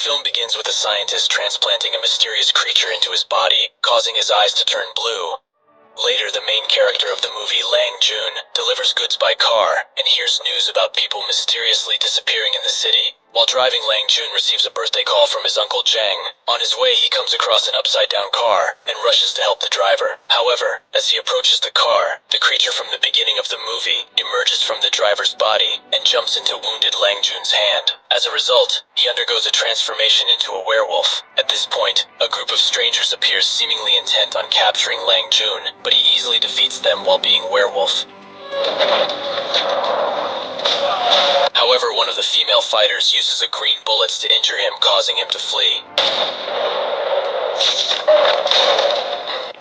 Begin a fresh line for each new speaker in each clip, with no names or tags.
film begins with a scientist transplanting a mysterious creature into his body, causing his eyes to turn blue. Later, the main character of the movie, Lang Jun, delivers goods by car and hears news about people mysteriously disappearing in the city. While driving, Lang Jun receives a birthday call from his uncle Jang. On his way, he comes across an upside-down car and rushes to help the driver. However, as he approaches the car, the creature from the beginning of the movie emerges from the driver's body and jumps into wounded Lang Jun's hand. As a result, he undergoes a transformation into a werewolf. At this point, a group of strangers appears seemingly intent on capturing Lang Jun, but he easily defeats them while being werewolf. However, one of the female fighters uses a green bullet to injure him, causing him to flee.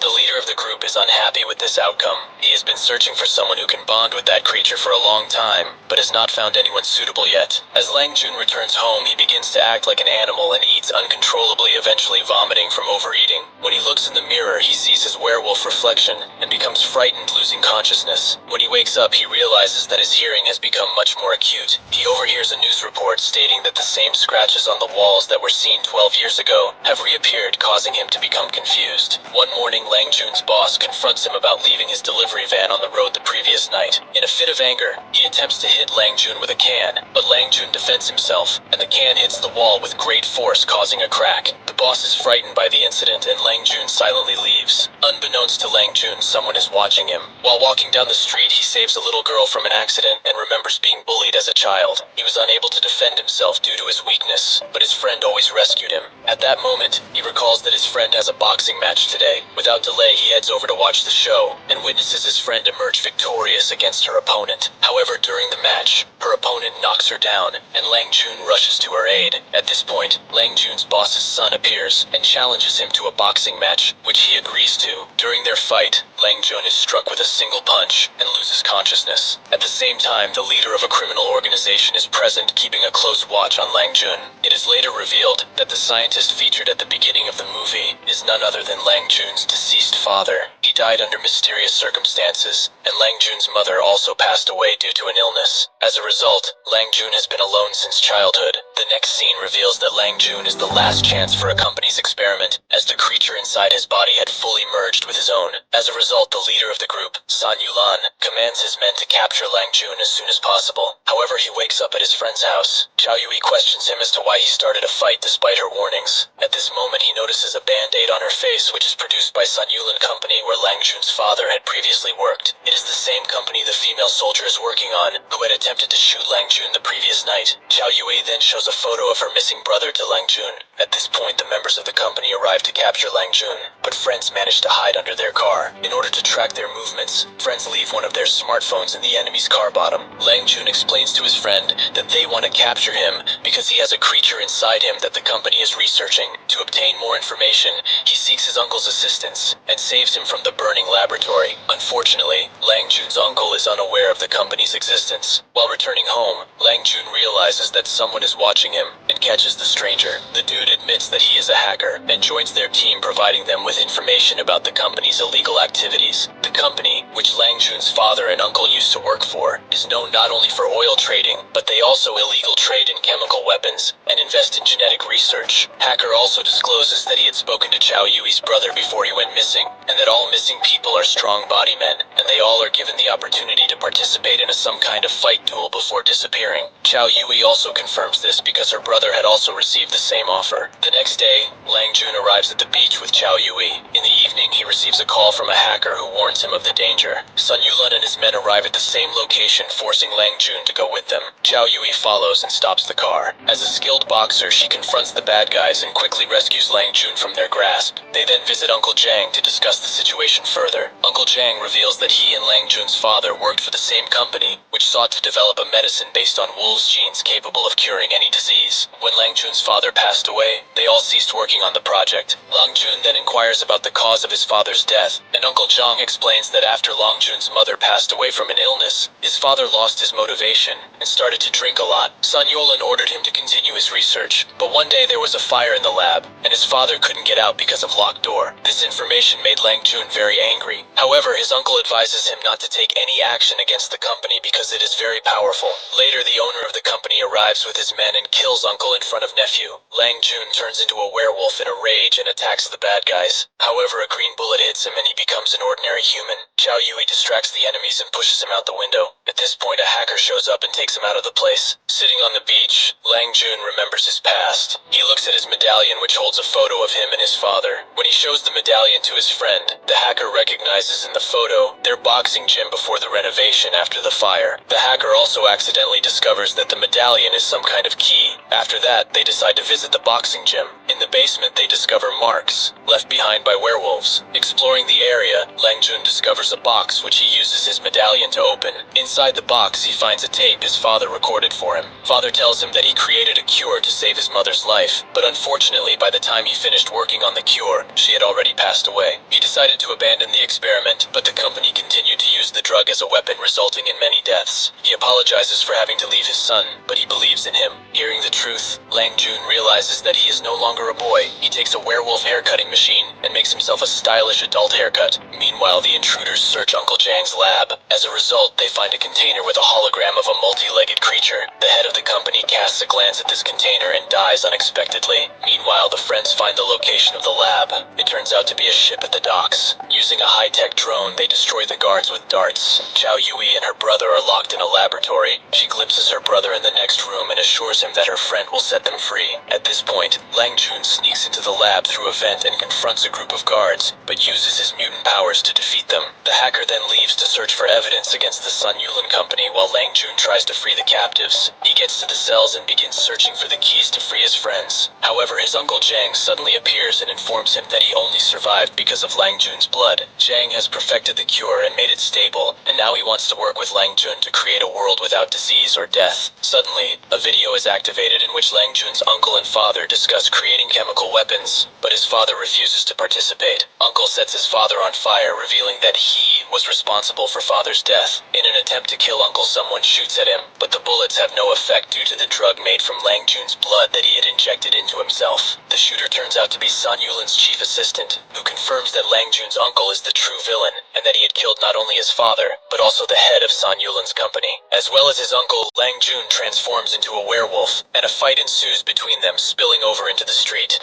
The leader of the group is unhappy with this outcome. He has been searching for someone who can bond with that creature for a long time, but has not found anyone suitable yet. As Lang Jun returns home, he begins to act like an animal and eats uncontrollably, eventually vomiting from overeating. When he looks in the mirror, he sees his werewolf reflection and becomes frightened, losing consciousness. When he wakes up, he realizes that his hearing has become much more acute. He overhears a news report stating that the same scratches on the walls that were seen 12 years ago have reappeared, causing him to become confused. One morning, Lang Jun's boss confronts him about leaving his delivery van on the road the previous night. In a fit of anger, he attempts to hit Lang Jun with a can, but Lang Jun defends himself, and the can hits the wall with great force, causing a crack. The boss is frightened by the incident, and Lang Jun silently leaves. Unbeknownst to Lang Jun, someone is watching him. While walking down the street, he saves a little girl from an accident and remembers being bullied as a child. He was unable to defend himself due to his weakness, but his friend always rescued him. At that moment, he recalls that his friend has a boxing match today. Without delay, he heads over to watch the show and witnesses his friend emerge victorious against her opponent. However, during the match, her opponent knocks her down, and Lang Jun rushes to her aid. At this point, Lang Jun's boss's son appears and challenges him to a boxing match, which he agrees to. During their fight, Lang Jun is struck with a single punch and loses consciousness. At the same time, the leader of a criminal organization is present, keeping a close watch on Lang Jun. It is later revealed that the scientist featured at the beginning of the movie is none other than Lang Jun's deceased father. He died under mysterious circumstances, and Lang Jun's mother also passed away due to an illness. As a result, Lang Jun has been alone since childhood. The next scene reveals that Lang Jun is the last chance for a company's experiment, as the creature inside his body had fully merged with his own. As a result, the leader of the group, San Yulan, commands his men to capture Lang Jun as soon as possible. However, he wakes up at his friend's house. Chow Yui questions him as to why he started a fight despite her warnings. At this moment, he notices a band-aid on her face, which is produced by San Yulan Company, where Lang Jun's father had previously worked. It is the same company the female soldier is working on, who had attempted to shoot Lang Jun the previous night. Chow Yui then shows a photo of her missing brother to Lang Jun. At this point, the members of the company arrive to capture Lang Jun, but friends manage to hide under their car. In order to track their movements, friends leave one of their smartphones in the enemy's car bottom. Lang Jun explains to his friend that they want to capture him because he has a creature inside him that the company is researching. To obtain more information, he seeks his uncle's assistance and saves him from the burning laboratory. Unfortunately, Lang Jun's uncle is unaware of the company's existence. While returning home, Lang Jun realizes that someone is watching him and catches the stranger. The dude admits that he is a hacker and joins their team, providing them with information about the company's illegal activities. The company, which Lang Jun's father and uncle used to work for, is known not only for oil trading, but they also illegal trade in chemical weapons and invest in genetic research. Hacker also discloses that he had spoken to Chow Yui's brother before he went missing, and that all missing people are strong body men, and they all are given the opportunity to participate in some kind of fight duel before disappearing. Chow Yui also confirms this because her brother had also received the same offer. The next day, Lang Jun arrives at the beach with Chow Yui. In the evening, he receives a call from a hacker who warns him of the danger. Sun Yulan and his men arrive at the same location, forcing Lang Jun to go with them. Chow Yui follows and stops the car. As a skilled boxer, she confronts the bad guys and quickly rescues Lang Jun from their grasp. They then visit Uncle Jang to discuss the situation further. Uncle Jang reveals that he and Lang Jun's father worked for the same company, which sought to develop a medicine based on wolves' genes capable of curing any disease. When Lang Jun's father passed away, they all ceased working on the project. Lang Jun then inquires about the cause of his father's death, and Uncle Jang explains that after Lang Jun's mother passed away from an illness, his father lost his motivation and started to drink a lot. Sun Yulin ordered him to continue his research, but one day there was a fire in the lab, and his father couldn't get out because of locked door. This information made Lang Jun very angry. However, his uncle advises him not to take any action against the company because it is very powerful. Later, the owner of the company arrives with his men and kills uncle in front of nephew. Lang Jun turns into a werewolf in a rage and attacks the bad guys. However, a green bullet hits him and he becomes an ordinary human. Qiao Yui distracts the enemies and pushes him out the window. At this point, a hacker shows up and takes him out of the place. Sitting on the beach, Lang Jun remembers his past. He looks at his medallion, which holds a photo of him and his father. When he shows the medallion to his friend, the hacker recognizes in the photo their boxing gym before the renovation after the fire. The hacker also accidentally discovers that the medallion is some kind of key. After that, they decide to visit the boxing gym. In the basement, they discover marks left behind by werewolves. Exploring the area, Lang Jun discovers a box which he uses his medallion to open. Inside the box, he finds a tape his father recorded for him. Father tells him that he created a cure to save his mother's life, but unfortunately, by the time he finished working on the cure, she had already passed away. He decided to abandon the experiment, but the company continued to use the drug as a weapon, resulting in many deaths. He apologizes for having to leave his son, but he believes in him. Hearing the truth, Lang Jun realizes that he is no longer a boy. He takes a werewolf haircutting machine and makes himself a stylish adult haircut. Meanwhile, the intruders search Uncle Jang's lab. As a result, they find a container with a hologram of a multi-legged creature. The head of the company casts a glance at this container and dies unexpectedly. Meanwhile, the friends find the location of the lab. It turns out to be a ship at the docks. Using a high-tech drone, they destroy the guards with darts. Qiao Yui and her brother are locked in a laboratory. She glimpses her brother in the next room and assures him that her friend will set them free. At this point, Lang Jun sneaks into the lab through a vent and confronts a group of guards, but uses his mutant powers to defeat them. The hacker then leaves to search for evidence against the Sun Yulin company while Lang Jun tries to free the captives. He gets to the cells and begins searching for the keys to free his friends. However, his uncle Jang suddenly appears and informs him that he only survived because of Lang Jun's blood. Jang has perfected the cure and made it stable, and now he wants to work with Lang Jun to create a world without disease or death. Suddenly, a video is activated in which Lang Jun's uncle and father discuss creating chemical weapons, but his father refuses to participate. Uncle sets his father on fire, revealing that he was responsible for father's death. In an attempt to kill uncle, someone shoots at him, but the bullets have no effect due to the drug made from Lang Jun's blood that he had injected into himself. The shooter turns out to be Sun Yulin's chief assistant, who confirms that Lang Jun's uncle is the true villain, and that he had killed not only his father, but also the head of Sun Yulin's company. As well as his uncle, Lang Jun transforms into a werewolf, and a fight ensues between them, spilling over into the street.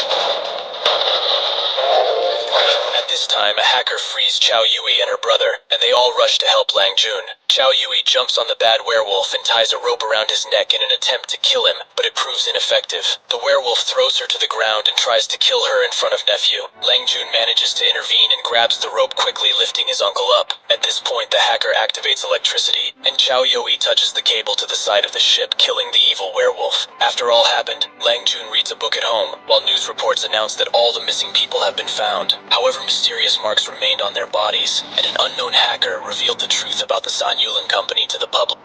At this time, a hacker frees Qiao Yui and her brother, and they all rush to help Lang Jun. Qiao Yui jumps on the bad werewolf and ties a rope around his neck in an attempt to kill him, but it proves ineffective. The werewolf throws her to the ground and tries to kill her in front of nephew. Lang Jun manages to intervene and grabs the rope, quickly lifting his uncle up. At this point, the hacker activates electricity, and Qiao Yui touches the cable to the side of the ship, killing the evil werewolf. After all happened, Lang Jun reads a book at home, while news reports announce that all the missing people have been found. However, mysterious marks remained on their bodies, and an unknown hacker revealed the truth about the San Yulin company to the public.